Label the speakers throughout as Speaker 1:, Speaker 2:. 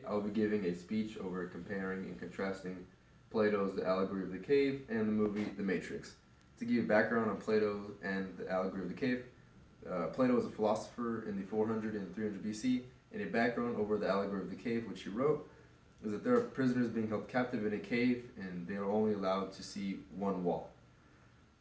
Speaker 1: I'll be giving a speech over comparing and contrasting Plato's The Allegory of the Cave and the movie The Matrix. To give you background on Plato and the Allegory of the Cave, Plato was a philosopher in the 400 and 300 BC, and a background over the Allegory of the Cave, which he wrote, is that there are prisoners being held captive in a cave, and they are only allowed to see one wall.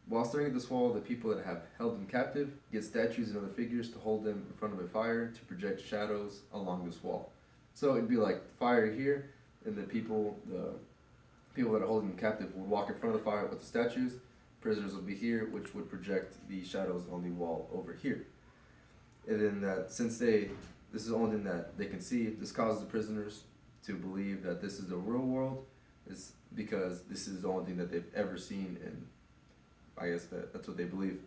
Speaker 1: While staring at this wall, the people that have held them captive get statues and other figures to hold them in front of a fire to project shadows along this wall. So it'd be like fire here, and the people that are holding them captive would walk in front of the fire with the statues. Prisoners would be here, which would project the shadows on the wall over here. And then this is the only thing that they can see. This causes the prisoners to believe that this is the real world, is because this is the only thing that they've ever seen, and I guess that's what they believe.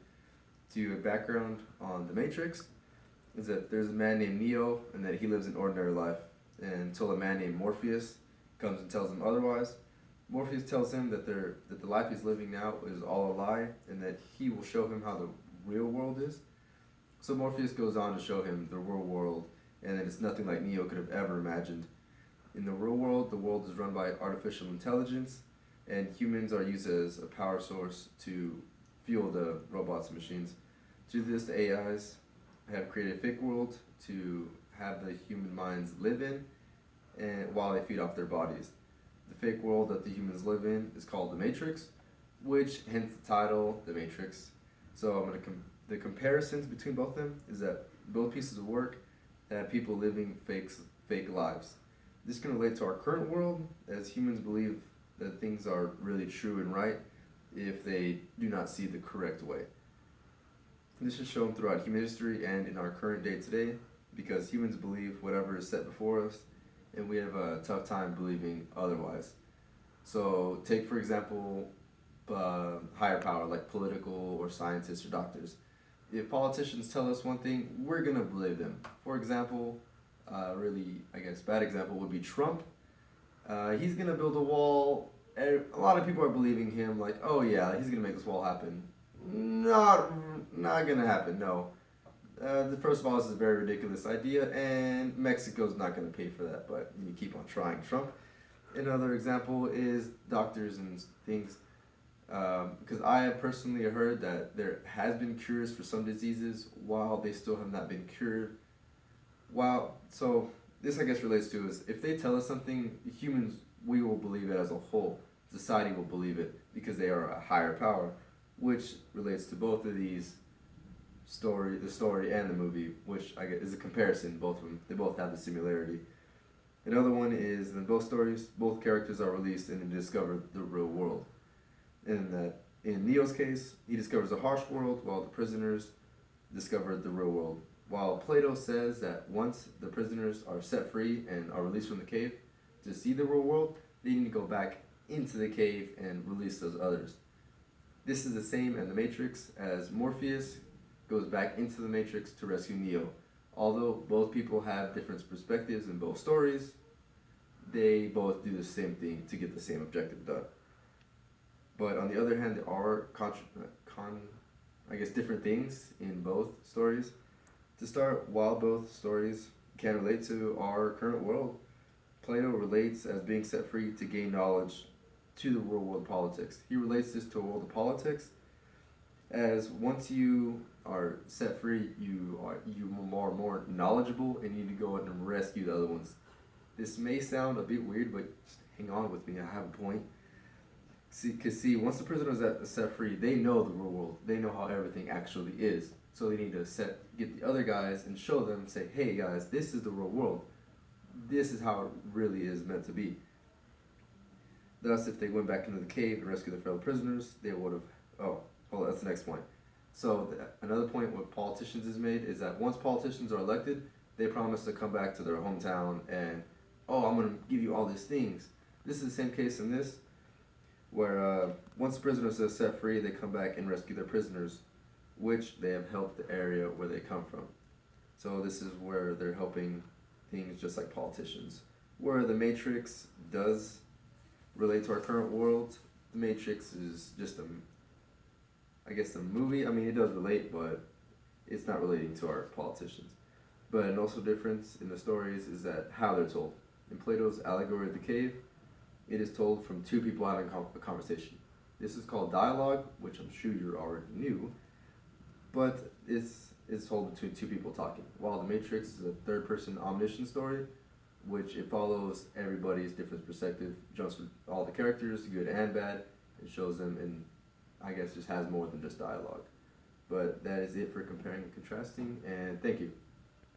Speaker 1: To give a background on the Matrix, is that there's a man named Neo, and that he lives an ordinary life, and until a man named Morpheus comes and tells him otherwise. Morpheus tells him that the life he's living now is all a lie, and that he will show him how the real world is. So Morpheus goes on to show him the real world, and that it's nothing like Neo could have ever imagined. In the real world, the world is run by artificial intelligence, and humans are used as a power source to fuel the robots and machines. To this, the AIs have created a fake world to have the human minds live in, and while they feed off their bodies. The fake world that the humans live in is called the Matrix, which hence the title, The Matrix. So the comparisons between both of them is that both pieces of work have people living fake lives. This can relate to our current world, as humans believe that things are really true and right if they do not see the correct way. This is shown throughout human history and in our current day today, because humans believe whatever is set before us, and we have a tough time believing otherwise. So take, for example, higher power, like political or scientists or doctors. If politicians tell us one thing, we're going to believe them. For example, really, I guess, bad example would be Trump. He's going to build a wall. A lot of people are believing him, like, oh yeah, he's going to make this wall happen. Not going to happen, no. First of all, this is a very ridiculous idea, and Mexico's not going to pay for that, but you keep on trying, Trump. Another example is doctors and things, because I have personally heard that there has been cures for some diseases while they still have not been cured. So this, I guess, relates to is if they tell us something, humans, we will believe it as a whole. Society will believe it because they are a higher power, which relates to both of these the story and the movie, which I guess is a comparison. Both of them, they both have the similarity. Another one is in both stories, both characters are released and they discover the real world. And that in Neo's case, he discovers a harsh world, while the prisoners discover the real world. While Plato says that once the prisoners are set free and are released from the cave to see the real world, they need to go back into the cave and release those others. This is the same in the Matrix, as Morpheus goes back into the Matrix to rescue Neo. Although both people have different perspectives in both stories, they both do the same thing to get the same objective done. But on the other hand, there are different things in both stories. To start, while both stories can relate to our current world, Plato relates as being set free to gain knowledge to the real world politics. He relates this to a world of politics, as once you are set free, you are more knowledgeable, and you need to go out and rescue the other ones. This may sound a bit weird, but just hang on with me. I have a point. See, once the prisoners are set free, they know the real world. They know how everything actually is. So they need to get the other guys and show them, say, hey guys, this is the real world. This is how it really is meant to be. Thus, if they went back into the cave and rescued their fellow prisoners, they would have. That's the next point. So another point with politicians is made is that once politicians are elected, they promise to come back to their hometown and, I'm going to give you all these things. This is the same case in this, where once the prisoners are set free, they come back and rescue their prisoners, which they have helped the area where they come from. So this is where they're helping things just like politicians. Where the Matrix does relate to our current world, the Matrix is just a movie. I mean, it does relate, but it's not relating to our politicians. But an also difference in the stories is that how they're told. In Plato's allegory of the cave, it is told from two people having a conversation. This is called dialogue, which I'm sure you already knew, but it's told between two people talking. While The Matrix is a third-person omniscient story, which it follows everybody's different perspective, jumps from all the characters, good and bad, and shows them, and I guess just has more than just dialogue. But that is it for comparing and contrasting, and thank you.